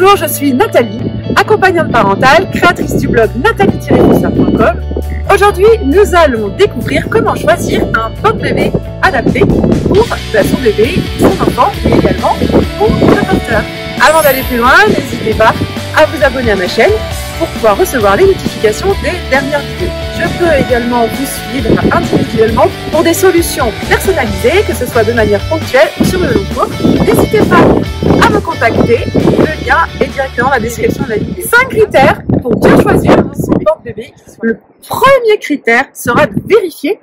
Bonjour, je suis Nathalie, accompagnante parentale, créatrice du blog nathalie-fossa.com. Aujourd'hui, nous allons découvrir comment choisir un porte-bébé adapté pour son bébé, son enfant et également pour le porteur. Avant d'aller plus loin, n'hésitez pas à vous abonner à ma chaîne pour pouvoir recevoir les notifications des dernières vidéos. Je peux également vous suivre individuellement pour des solutions personnalisées, que ce soit de manière ponctuelle ou sur le long cours. N'hésitez pas à me contacter, le lien est directement dans la description de la vidéo. 5 critères pour bien choisir son porte-bébé. Le premier critère sera de vérifier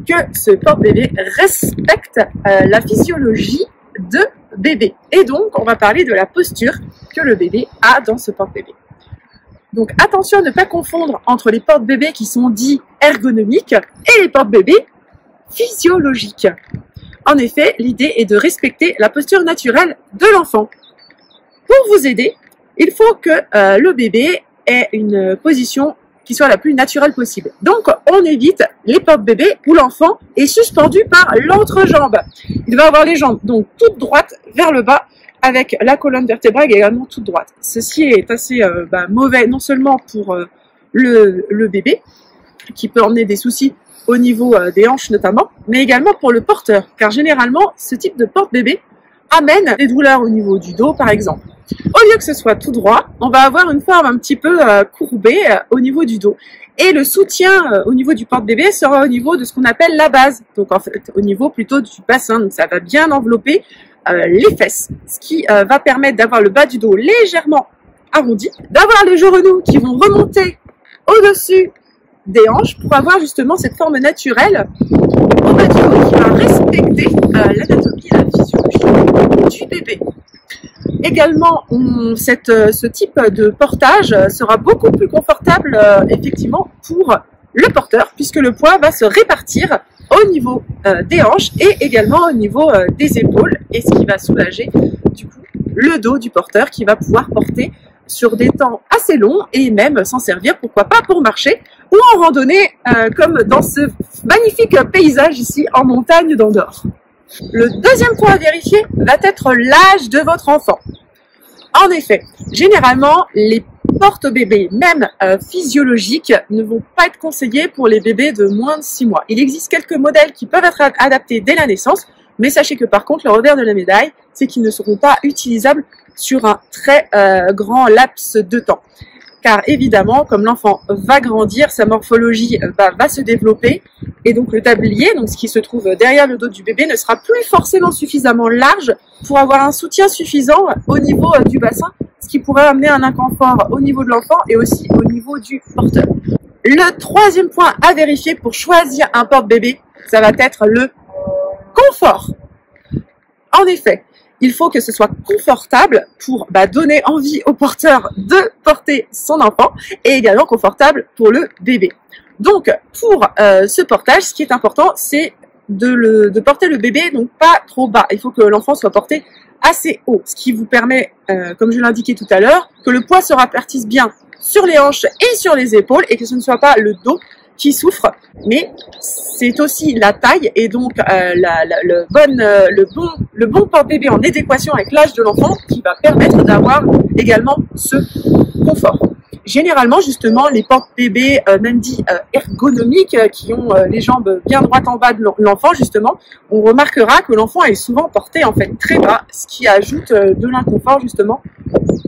que ce porte-bébé respecte la physiologie de bébé. Et donc, on va parler de la posture que le bébé a dans ce porte-bébé. Donc attention à ne pas confondre entre les porte-bébés qui sont dits ergonomiques et les porte-bébés physiologiques. En effet, l'idée est de respecter la posture naturelle de l'enfant. Pour vous aider, il faut que le bébé ait une position qui soit la plus naturelle possible. Donc on évite les porte-bébés où l'enfant est suspendu par l'entrejambe. Il va avoir les jambes donc toutes droites vers le bas, avec la colonne vertébrale également toute droite. Ceci est assez mauvais, non seulement pour le bébé, qui peut emmener des soucis au niveau des hanches notamment, mais également pour le porteur, car généralement, ce type de porte-bébé amène des douleurs au niveau du dos, par exemple. Au lieu que ce soit tout droit, on va avoir une forme un petit peu courbée au niveau du dos. Et le soutien au niveau du porte-bébé sera au niveau de ce qu'on appelle la base, donc en fait au niveau plutôt du bassin, donc ça va bien envelopper les fesses, ce qui va permettre d'avoir le bas du dos légèrement arrondi, d'avoir les genoux qui vont remonter au-dessus des hanches pour avoir justement cette forme naturelle au bas du dos qui va respecter l'anatomie et la physiologie du bébé. Également, ce type de portage sera beaucoup plus confortable effectivement pour le porteur puisque le poids va se répartir au niveau des hanches et également au niveau des épaules, et ce qui va soulager du coup le dos du porteur qui va pouvoir porter sur des temps assez longs et même s'en servir pourquoi pas pour marcher ou en randonnée comme dans ce magnifique paysage ici en montagne d'Andorre. Le deuxième point à vérifier va être l'âge de votre enfant. En effet, généralement les porte-bébés, même physiologiques, ne vont pas être conseillés pour les bébés de moins de 6 mois. Il existe quelques modèles qui peuvent être adaptés dès la naissance, mais sachez que par contre, le revers de la médaille, c'est qu'ils ne seront pas utilisables sur un très grand laps de temps. Car évidemment, comme l'enfant va grandir, sa morphologie va se développer, et donc le tablier, donc ce qui se trouve derrière le dos du bébé, ne sera plus forcément suffisamment large pour avoir un soutien suffisant au niveau du bassin, ce qui pourrait amener un inconfort au niveau de l'enfant et aussi au niveau du porteur. Le troisième point à vérifier pour choisir un porte-bébé, ça va être le confort. En effet, il faut que ce soit confortable pour donner envie au porteur de porter son enfant et également confortable pour le bébé. Donc, pour ce portage, ce qui est important, c'est de porter le bébé donc pas trop bas. Il faut que l'enfant soit porté assez haut, ce qui vous permet, comme je l'indiquais tout à l'heure, que le poids se répartisse bien sur les hanches et sur les épaules et que ce ne soit pas le dos qui souffre, mais c'est aussi la taille et donc le bon porte-bébé en adéquation avec l'âge de l'enfant qui va permettre d'avoir également ce confort. Généralement, justement, les porte-bébés, même dits ergonomiques, qui ont les jambes bien droites en bas de l'enfant, justement, on remarquera que l'enfant est souvent porté en fait très bas, ce qui ajoute de l'inconfort justement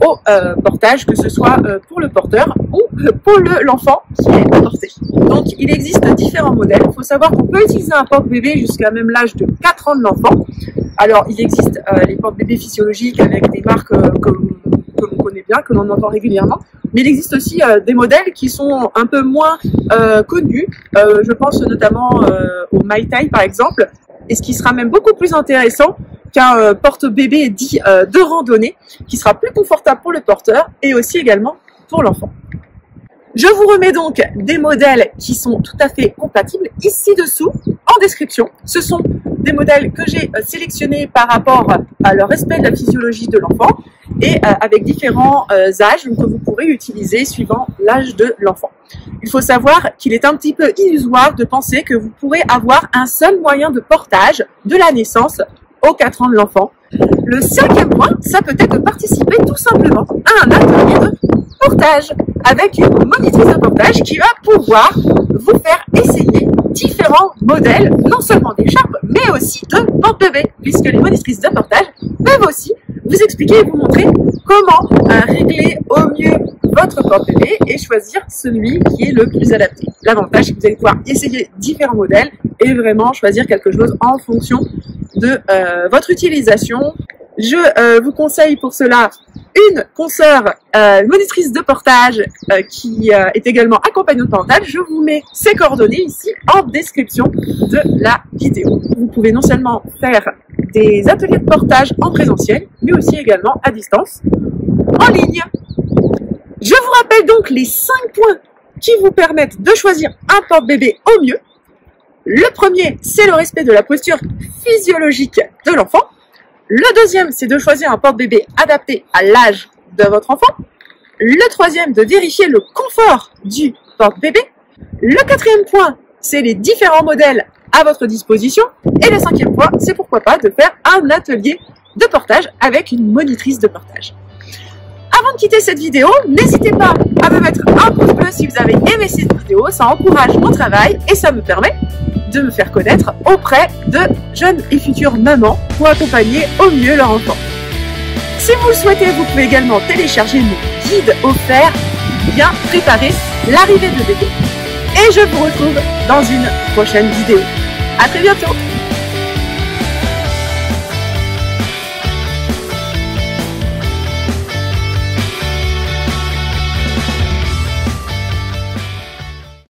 au portage, que ce soit pour le porteur ou pour l'enfant qui est porté. Donc, il existe différents modèles. Il faut savoir qu'on peut utiliser un porte-bébé jusqu'à même l'âge de 4 ans de l'enfant. Alors, il existe les porte-bébés physiologiques avec des marques que l'on connaît bien, que l'on entend régulièrement. Mais il existe aussi des modèles qui sont un peu moins connus. Je pense notamment au Mai Tai par exemple, et ce qui sera même beaucoup plus intéressant qu'un porte-bébé dit de randonnée, qui sera plus confortable pour le porteur et aussi également pour l'enfant. Je vous remets donc des modèles qui sont tout à fait compatibles ici dessous en description. Ce sont des modèles que j'ai sélectionnés par rapport à leur respect de la physiologie de l'enfant et avec différents âges que vous pourrez utiliser suivant l'âge de l'enfant. Il faut savoir qu'il est un petit peu illusoire de penser que vous pourrez avoir un seul moyen de portage de la naissance aux 4 ans de l'enfant. Le 5e point, ça peut être de participer tout simplement à un atelier de portage avec une monitrice de portage qui va pouvoir vous faire essayer différents modèles, non seulement d'écharpes, mais aussi de porte-bébé, puisque les monitrices de portage peuvent aussi vous expliquer et vous montrer comment régler au mieux votre porte-bébé et choisir celui qui est le plus adapté. L'avantage, c'est que vous allez pouvoir essayer différents modèles et vraiment choisir quelque chose en fonction de votre utilisation. Je vous conseille pour cela une consoeur monitrice de portage qui est également accompagnante parentale. Je vous mets ses coordonnées ici en description de la vidéo. Vous pouvez non seulement faire des ateliers de portage en présentiel, mais aussi également à distance, en ligne. Je vous rappelle donc les 5 points qui vous permettent de choisir un porte-bébé au mieux. Le premier, c'est le respect de la posture physiologique de l'enfant. Le deuxième, c'est de choisir un porte-bébé adapté à l'âge de votre enfant. Le troisième, de vérifier le confort du porte-bébé. Le 4e point, c'est les différents modèles à votre disposition. Et le 5e point, c'est pourquoi pas de faire un atelier de portage avec une monitrice de portage. Avant de quitter cette vidéo, n'hésitez pas à me mettre un pouce bleu si vous avez aimé cette vidéo. Ça encourage mon travail et ça me permet de me faire connaître auprès de jeunes et futures mamans pour accompagner au mieux leur enfant. Si vous le souhaitez, vous pouvez également télécharger mon guide offert bien préparer l'arrivée de bébé. Et je vous retrouve dans une prochaine vidéo. À très bientôt!